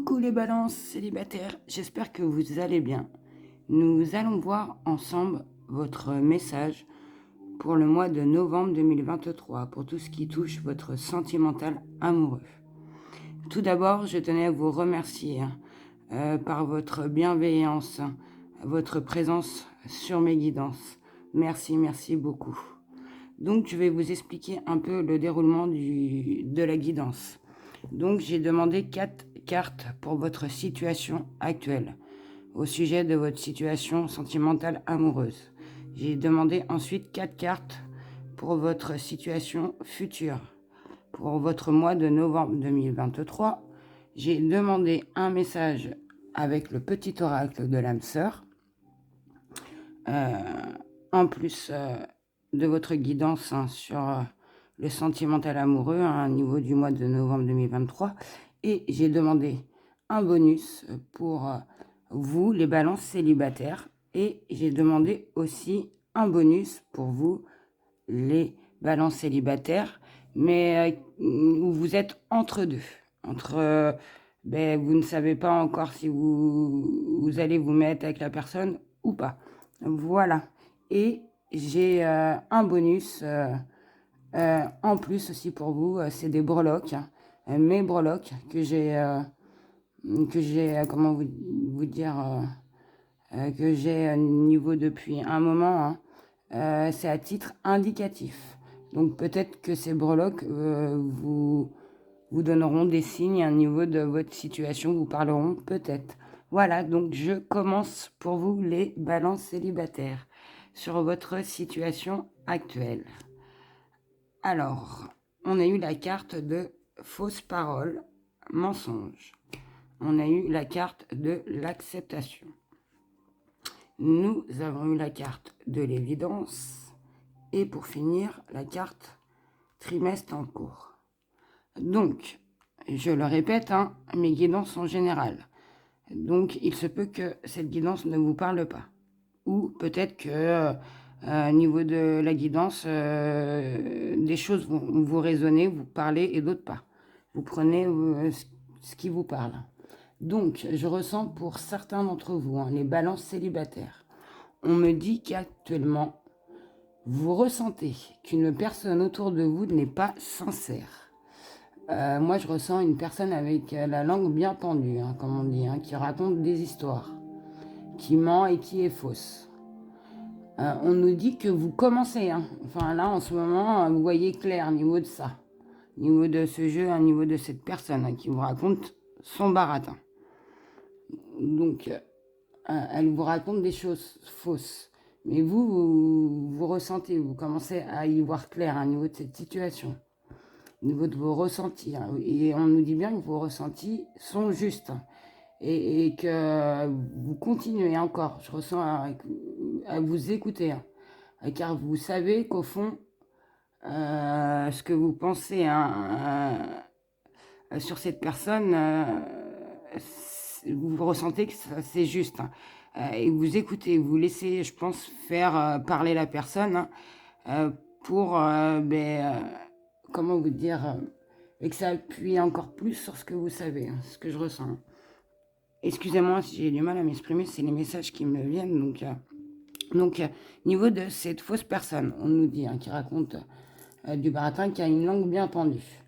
Coucou les balances célibataires, j'espère que vous allez bien. Nous allons voir ensemble votre message pour le mois de novembre 2023, pour tout ce qui touche votre sentimental amoureux. Tout d'abord, je tenais à vous remercier par votre bienveillance, votre présence sur mes guidances. Merci beaucoup. Donc, je vais vous expliquer un peu le déroulement de la guidance. Donc, j'ai demandé 4 cartes pour votre situation actuelle, au sujet de votre situation sentimentale amoureuse. J'ai demandé ensuite 4 cartes pour votre situation future. Pour votre mois de novembre 2023, j'ai demandé un message avec le petit oracle de l'âme sœur, en plus de votre guidance sur le sentimental amoureux à un niveau du mois de novembre 2023. Et j'ai demandé un bonus pour vous, les balances célibataires. Et j'ai demandé aussi un bonus pour vous, les balances célibataires, mais où vous êtes entre deux. Vous ne savez pas encore si vous allez vous mettre avec la personne ou pas. Voilà. Et j'ai un bonus en plus aussi pour vous, c'est des breloques, mes breloques que j'ai, comment vous dire, que j'ai niveau depuis un moment. C'est à titre indicatif. Donc peut-être que ces breloques vous donneront des signes à niveau de votre situation, vous parleront peut-être. Voilà, donc je commence pour vous les balances célibataires sur votre situation actuelle. Alors, on a eu la carte de fausses paroles, mensonges. On a eu la carte de l'acceptation. Nous avons eu la carte de l'évidence. Et pour finir, la carte trimestre en cours. Donc, je le répète, mes guidances sont générales. Donc, il se peut que cette guidance ne vous parle pas. Ou peut-être que au niveau de la guidance, des choses vont vous résonner, vous parler et d'autres pas. Vous prenez ce qui vous parle. Donc, je ressens pour certains d'entre vous, les balances célibataires. On me dit qu'actuellement, vous ressentez qu'une personne autour de vous n'est pas sincère. Moi, je ressens une personne avec la langue bien pendue, comme on dit, qui raconte des histoires, qui ment et qui est fausse. On nous dit que vous commencez. Enfin, là, en ce moment, vous voyez clair au niveau de ça. Au niveau de ce jeu, au niveau de cette personne qui vous raconte son baratin. Donc, elle vous raconte des choses fausses. Mais vous ressentez, vous commencez à y voir clair au niveau de cette situation. Au niveau de vos ressentis. Et on nous dit bien que vos ressentis sont justes. Et que vous continuez encore, je ressens à vous écouter, car vous savez qu'au fond, ce que vous pensez sur cette personne, vous ressentez que c'est juste, et vous écoutez, vous laissez, je pense, faire parler la personne pour, comment vous dire, et que ça appuie encore plus sur ce que vous savez, ce que je ressens. Excusez-moi si j'ai du mal à m'exprimer, c'est les messages qui me viennent. Donc, niveau de cette fausse personne, on nous dit, qui raconte du baratin, qui a une langue bien pendue,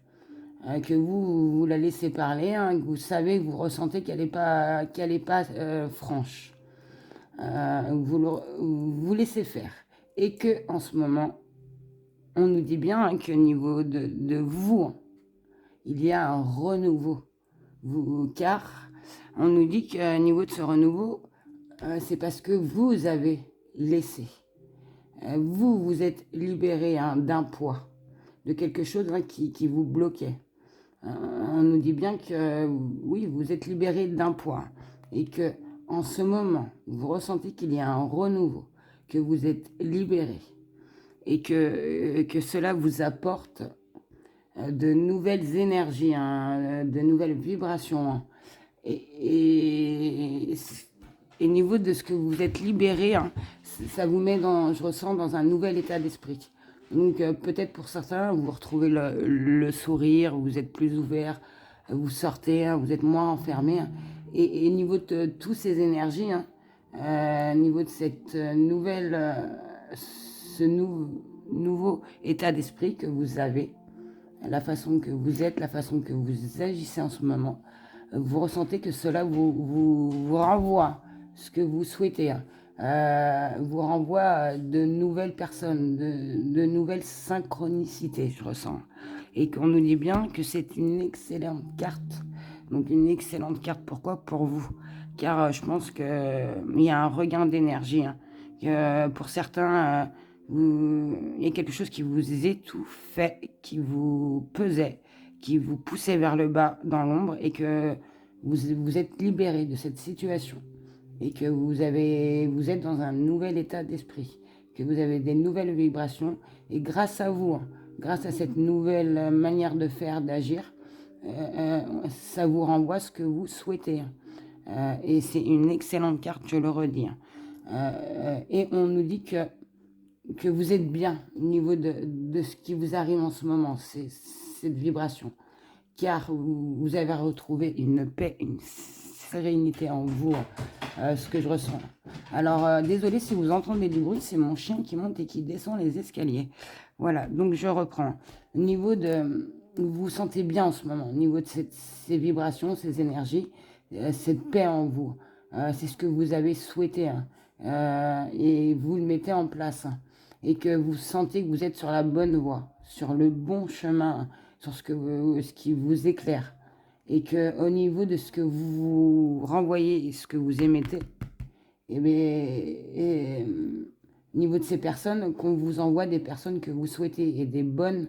que vous la laissez parler, que vous savez, que vous ressentez qu'elle n'est pas franche. Vous laissez faire. Et que en ce moment, on nous dit bien que niveau de vous, il y a un renouveau. Car on nous dit qu'au niveau de ce renouveau, c'est parce que vous avez laissé. Vous êtes libéré d'un poids, de quelque chose qui vous bloquait. On nous dit bien que oui, vous êtes libéré d'un poids et que en ce moment, vous ressentez qu'il y a un renouveau, que vous êtes libéré et que cela vous apporte de nouvelles énergies, de nouvelles vibrations. Et au niveau de ce que vous êtes libéré, ça vous met je ressens, dans un nouvel état d'esprit. Donc peut-être pour certains, vous retrouvez le sourire, vous êtes plus ouvert, vous sortez, hein, vous êtes moins enfermé. Hein. Et niveau de toutes ces énergies, hein, niveau de cette nouveau état d'esprit que vous avez, la façon que vous êtes, la façon que vous agissez en ce moment, vous ressentez que cela vous renvoie ce que vous souhaitez, hein. Vous renvoie de nouvelles personnes, de nouvelles synchronicités, je ressens. Et qu'on nous dit bien que c'est une excellente carte. Donc une excellente carte, pourquoi? Pour vous. Car je pense qu'il y a un regain d'énergie. Hein. Que pour certains, il y a quelque chose qui vous étouffait, qui vous pesait, qui vous poussait vers le bas dans l'ombre et que vous êtes libéré de cette situation et que vous êtes dans un nouvel état d'esprit, que vous avez des nouvelles vibrations et grâce à vous, hein, grâce à cette nouvelle manière de faire, d'agir, ça vous renvoie ce que vous souhaitez. Et c'est une excellente carte, je le redis. Et on nous dit que vous êtes bien au niveau de ce qui vous arrive en ce moment, cette vibration. Car vous avez retrouvé une paix, une sérénité en vous, ce que je ressens. Alors, désolé si vous entendez du bruit, c'est mon chien qui monte et qui descend les escaliers. Voilà, donc je reprends. Au niveau de... Vous vous sentez bien en ce moment, au niveau de ces vibrations, ces énergies, cette paix en vous. C'est ce que vous avez souhaité, hein. Et vous le mettez en place. Hein. Et que vous sentez que vous êtes sur la bonne voie, sur le bon chemin, sur ce qui vous éclaire. Et qu'au niveau de ce que vous renvoyez et ce que vous émettez, au niveau de ces personnes, qu'on vous envoie des personnes que vous souhaitez et des bonnes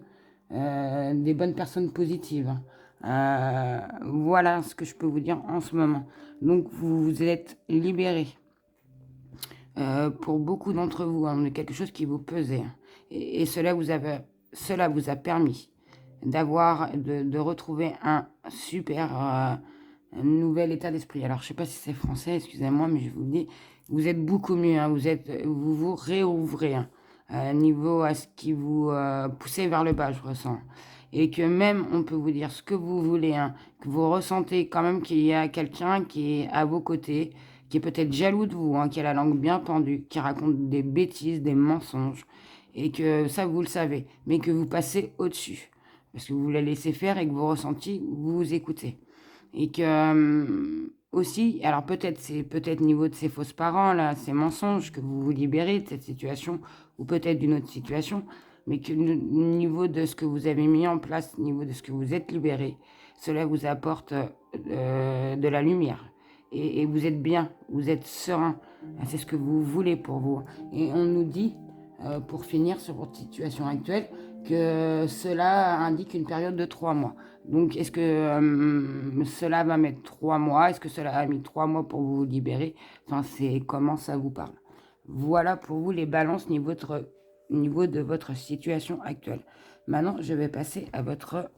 personnes positives. Voilà ce que je peux vous dire en ce moment. Donc vous vous êtes libérés. Pour beaucoup d'entre vous, hein, de quelque chose qui vous pesait. Hein. Et cela vous a permis de retrouver un super nouvel état d'esprit. Alors, je ne sais pas si c'est français, excusez-moi, mais je vous le dis, vous êtes beaucoup mieux, hein, vous vous réouvrez, hein, niveau à ce qui vous poussait vers le bas, je ressens. Et que même, on peut vous dire ce que vous voulez, hein, que vous ressentez quand même qu'il y a quelqu'un qui est à vos côtés, qui est peut-être jaloux de vous, hein, qui a la langue bien pendue, qui raconte des bêtises, des mensonges, et que ça, vous le savez, mais que vous passez au-dessus, parce que vous la laissez faire et que vos ressentis, vous écoutez. Et que aussi, alors c'est peut-être niveau de ces fausses parents, là, ces mensonges, que vous vous libérez de cette situation, ou peut-être d'une autre situation, mais que niveau de ce que vous avez mis en place, niveau de ce que vous êtes libéré, cela vous apporte de la lumière. Et vous êtes bien, vous êtes serein. C'est ce que vous voulez pour vous. Et on nous dit, pour finir sur votre situation actuelle, que cela indique une période de 3 mois. Donc, est-ce que cela va mettre 3 mois? Est-ce que cela a mis 3 mois pour vous libérer? Enfin, c'est comment ça vous parle. Voilà pour vous les balances niveau de votre situation actuelle. Maintenant, je vais passer à votre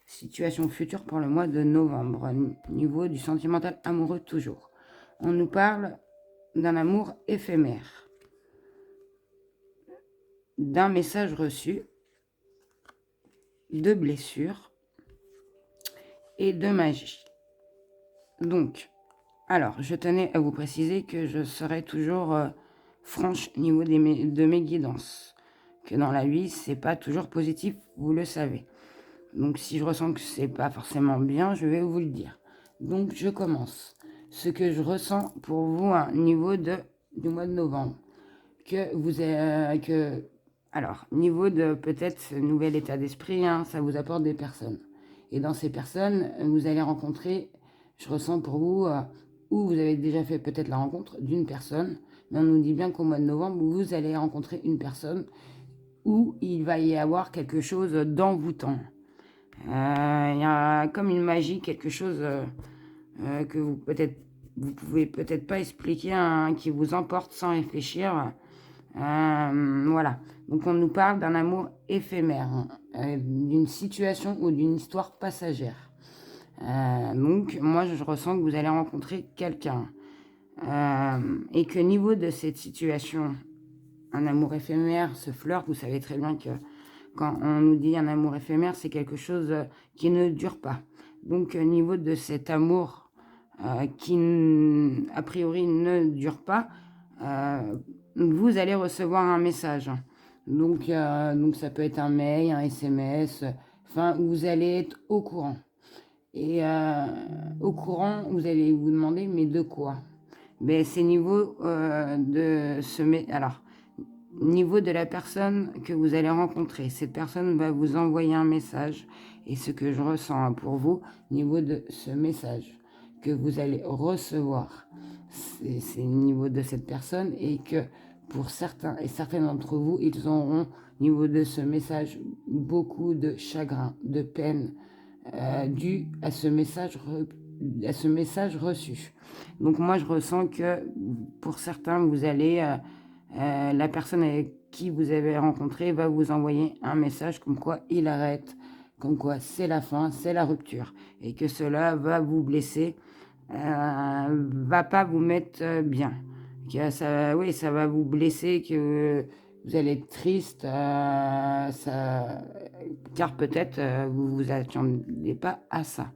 situation future pour le mois de novembre, niveau du sentimental amoureux toujours. On nous parle d'un amour éphémère, d'un message reçu, de blessures et de magie. Donc, alors, je tenais à vous préciser que je serai toujours franche au niveau de mes guidances, que dans la vie, c'est pas toujours positif, vous le savez. Donc, si je ressens que c'est pas forcément bien, je vais vous le dire. Donc, je commence. Ce que je ressens pour vous au niveau du mois de novembre, alors, niveau de peut-être ce nouvel état d'esprit, hein, ça vous apporte des personnes. Et dans ces personnes, vous allez rencontrer, je ressens pour vous, où vous avez déjà fait peut-être la rencontre d'une personne, mais on nous dit bien qu'au mois de novembre, vous allez rencontrer une personne où il va y avoir quelque chose d'envoûtant. Il y a comme une magie, quelque chose que vous pouvez peut-être pas expliquer, hein, qui vous emporte sans réfléchir. Voilà. Donc on nous parle d'un amour éphémère, hein, d'une situation ou d'une histoire passagère. Donc moi je ressens que vous allez rencontrer quelqu'un et que niveau de cette situation, un amour éphémère, ce flirt, vous savez très bien que quand on nous dit un amour éphémère, c'est quelque chose qui ne dure pas. Donc, au niveau de cet amour qui, a priori, ne dure pas, vous allez recevoir un message. Donc, ça peut être un mail, un SMS, enfin, vous allez être au courant. Et au courant, vous allez vous demander, mais de quoi? Ben, c'est niveau niveau de la personne que vous allez rencontrer. Cette personne va vous envoyer un message. Et ce que je ressens pour vous, niveau de ce message que vous allez recevoir, c'est le niveau de cette personne. Et que pour certains et certaines d'entre vous, ils auront, niveau de ce message, beaucoup de chagrin, de peine, dû à ce message reçu. Donc moi, je ressens que pour certains, vous allez... la personne avec qui vous avez rencontré va vous envoyer un message comme quoi il arrête, comme quoi c'est la fin, c'est la rupture, et que cela va vous blesser, va pas vous mettre bien. Que ça, oui, ça va vous blesser, que vous allez être triste, car peut-être vous vous attendez pas à ça.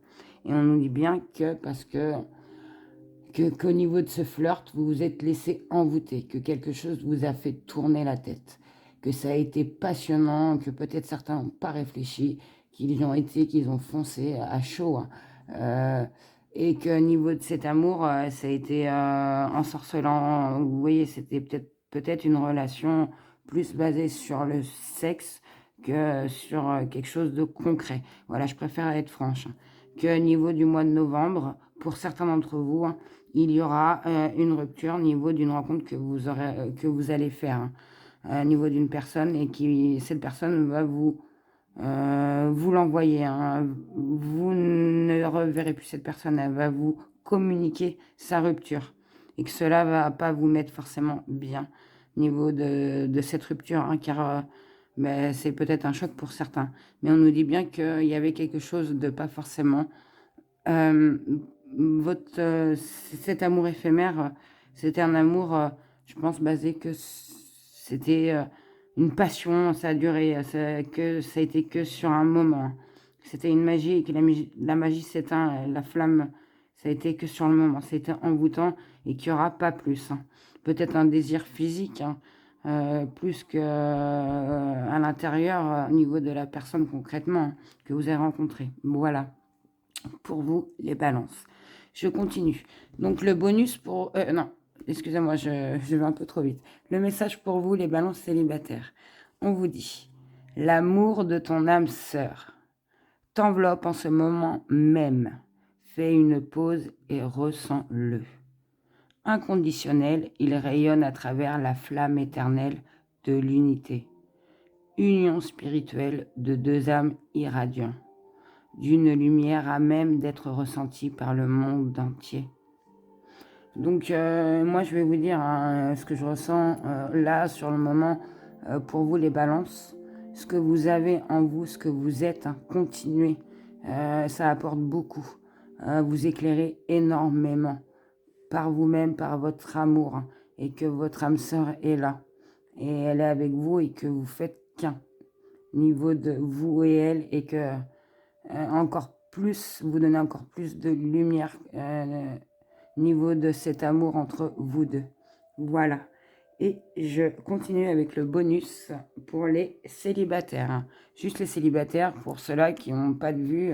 Et on nous dit bien que parce qu'au niveau de ce flirt, vous vous êtes laissé envoûter, que quelque chose vous a fait tourner la tête, que ça a été passionnant, que peut-être certains n'ont pas réfléchi, qu'ils ont foncé à chaud, hein. Et qu'au niveau de cet amour, ça a été ensorcelant. Vous voyez, c'était peut-être une relation plus basée sur le sexe que sur quelque chose de concret. Voilà, je préfère être franche. Qu'au niveau du mois de novembre, pour certains d'entre vous, hein, il y aura une rupture au niveau d'une rencontre que vous allez faire, hein, au niveau d'une personne, et cette personne va vous l'envoyer, hein. Vous ne reverrez plus cette personne, elle va vous communiquer sa rupture, et que cela va pas vous mettre forcément bien au niveau de cette rupture, hein, car c'est peut-être un choc pour certains, mais on nous dit bien qu'il y avait quelque chose de pas forcément euh, cet amour éphémère, c'était un amour, je pense, basé que c'était une passion, ça a duré, que ça a été que sur un moment. C'était une magie, et que la magie s'éteint, la flamme, ça a été que sur le moment. C'était envoûtant, et qu'il n'y aura pas plus, hein. Peut-être un désir physique, hein, plus que à l'intérieur, au niveau de la personne concrètement, hein, que vous avez rencontrée. Voilà pour vous les balances. Je continue. Donc le bonus pour... non, excusez-moi, je vais un peu trop vite. Le message pour vous les balances célibataires. On vous dit, l'amour de ton âme sœur t'enveloppe en ce moment même. Fais une pause et ressens-le. Inconditionnel, il rayonne à travers la flamme éternelle de l'unité. Union spirituelle de deux âmes irradiantes, d'une lumière à même d'être ressentie par le monde entier. Donc moi je vais vous dire, hein, ce que je ressens là sur le moment, pour vous les balances, ce que vous avez en vous, ce que vous êtes, hein, continuez, ça apporte beaucoup, vous éclairez énormément par vous-même, par votre amour, hein, et que votre âme sœur est là, et elle est avec vous, et que vous faites qu'un niveau de vous et elle, et que encore plus, vous donnez encore plus de lumière niveau de cet amour entre vous deux. Voilà. Et je continue avec le bonus pour les célibataires, hein. Juste les célibataires, pour ceux-là qui n'ont pas de vue,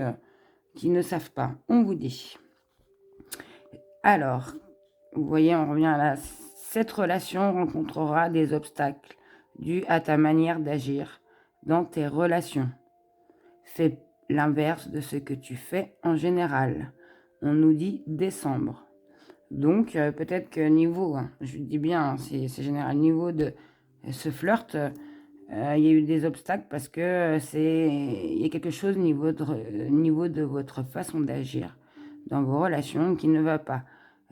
qui ne savent pas. On vous dit. Alors, vous voyez, on revient là. Cette relation rencontrera des obstacles dus à ta manière d'agir dans tes relations. Fais l'inverse de ce que tu fais en général. On nous dit décembre. Donc, peut-être que niveau, hein, je dis bien, hein, c'est général, niveau de ce flirt, il y a eu des obstacles parce que il y a quelque chose niveau de votre façon d'agir dans vos relations qui ne va pas.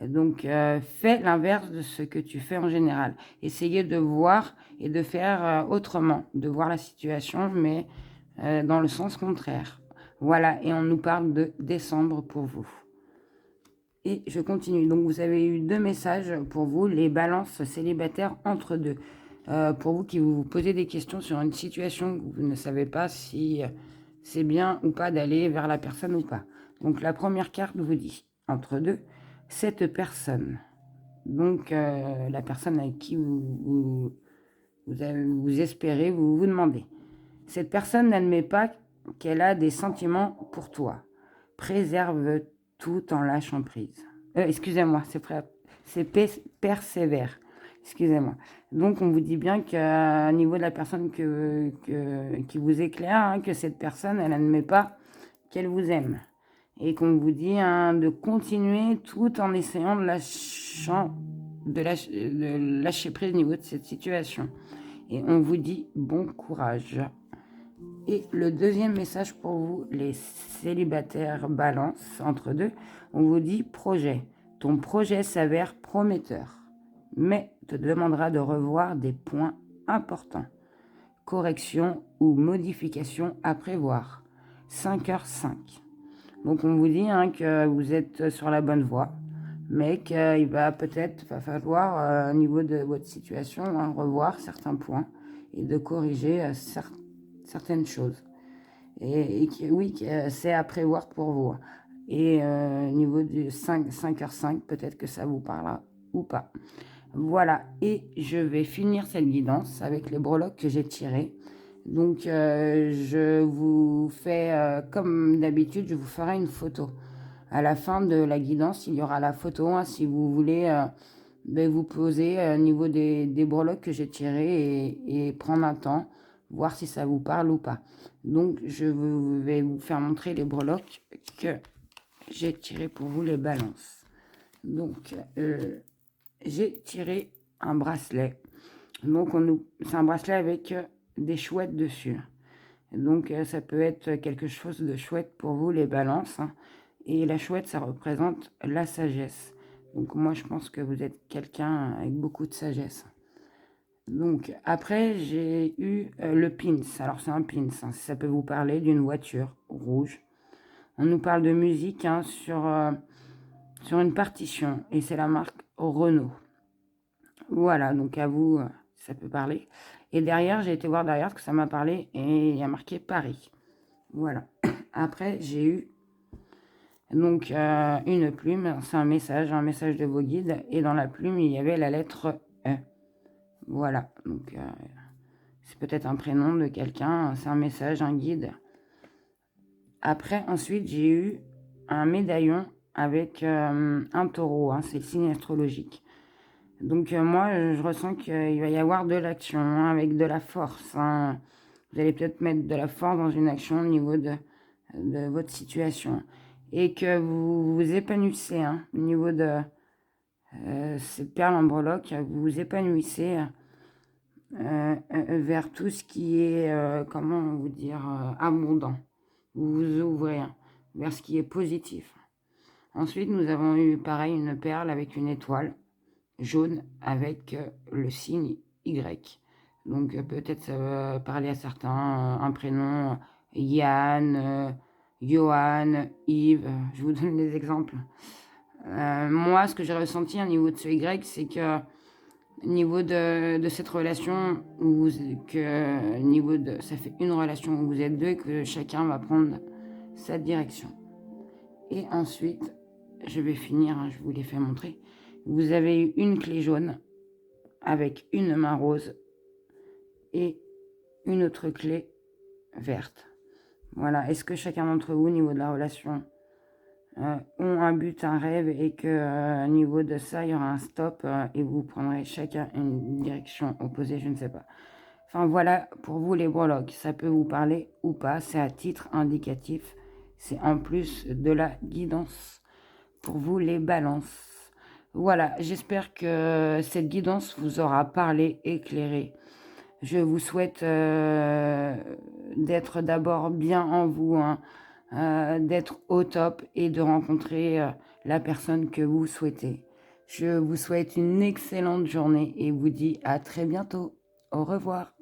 Donc, fais l'inverse de ce que tu fais en général. Essayez de voir et de faire autrement, de voir la situation, mais dans le sens contraire. Voilà, et on nous parle de décembre pour vous. Et je continue. Donc, vous avez eu 2 messages pour vous, les balances célibataires entre deux. Pour vous qui vous posez des questions sur une situation que vous ne savez pas si c'est bien ou pas d'aller vers la personne ou pas. Donc la première carte vous dit, entre deux, cette personne. Donc la personne avec qui vous espérez, vous vous demandez. Cette personne n'admet pas qu'elle a des sentiments pour toi. Préserve tout en lâchant prise. Excusez-moi, persévère. Excusez-moi. Donc, on vous dit bien qu'à niveau de la personne qui vous éclaire, hein, que cette personne, elle n'admet pas qu'elle vous aime. Et qu'on vous dit hein, de continuer tout en essayant de lâcher prise au niveau de cette situation. Et on vous dit bon courage. Et le deuxième message pour vous, les célibataires balance entre deux, on vous dit projet. Ton projet s'avère prometteur, mais te demandera de revoir des points importants. Correction ou modification à prévoir. 5h05. Donc on vous dit hein, que vous êtes sur la bonne voie, mais qu'il va peut-être falloir, au niveau de votre situation, hein, revoir certains points et de corriger certaines choses. Et oui, c'est à prévoir pour vous. Et au niveau du 5h05, peut-être que ça vous parlera ou pas. Voilà, et je vais finir cette guidance avec les breloques que j'ai tirées. Donc, je vous fais, comme d'habitude, je vous ferai une photo. À la fin de la guidance, il y aura la photo, hein, si vous voulez vous poser au niveau des breloques que j'ai tirées et prendre un temps, voir si ça vous parle ou pas. Donc, je vais vous faire montrer les breloques que j'ai tirées pour vous, les balances. Donc, j'ai tiré un bracelet. Donc, c'est un bracelet avec des chouettes dessus. Donc, ça peut être quelque chose de chouette pour vous, les balances. Hein. Et la chouette, ça représente la sagesse. Donc, moi, je pense que vous êtes quelqu'un avec beaucoup de sagesse. Donc, après, j'ai eu le pins. Alors, c'est un pins. Hein. Ça peut vous parler d'une voiture rouge. On nous parle de musique hein, sur une partition. Et c'est la marque Renault. Voilà, donc à vous, ça peut parler. Et derrière, j'ai été voir derrière ce que ça m'a parlé et il y a marqué Paris. Voilà. Après, j'ai eu donc une plume, c'est un message de vos guides. Et dans la plume, il y avait la lettre E. Voilà, donc c'est peut-être un prénom de quelqu'un, c'est un message, un guide. Après, ensuite, j'ai eu un médaillon avec un taureau, hein, c'est le signe astrologique. Donc moi, je ressens qu'il va y avoir de l'action hein, avec de la force. Hein. Vous allez peut-être mettre de la force dans une action au niveau de votre situation. Et que vous vous épanouissez hein, au niveau de cette perle en breloque. Vous vous épanouissez vers tout ce qui est, comment vous dire, abondant. Vous vous ouvrez hein, vers ce qui est positif. Ensuite, nous avons eu pareil une perle avec une étoile jaune avec le signe Y. Donc peut-être ça va parler à certains, un prénom, Yann, Johan, Yves, je vous donne des exemples. Moi, ce que j'ai ressenti au niveau de ce Y, c'est que au niveau de cette relation, ça fait une relation où vous êtes deux, que chacun va prendre sa direction. Et ensuite, je vais finir, hein, je vous l'ai fait montrer. Vous avez eu une clé jaune avec une main rose et une autre clé verte. Voilà. Est-ce que chacun d'entre vous, au niveau de la relation, ont un but, un rêve et que au niveau de ça, il y aura un stop et vous prendrez chacun une direction opposée, je ne sais pas. Enfin voilà, pour vous les breloques, ça peut vous parler ou pas, c'est à titre indicatif. C'est en plus de la guidance pour vous les balances. Voilà, j'espère que cette guidance vous aura parlé, éclairé. Je vous souhaite d'être d'abord bien en vous, hein, d'être au top et de rencontrer la personne que vous souhaitez. Je vous souhaite une excellente journée et vous dis à très bientôt. Au revoir.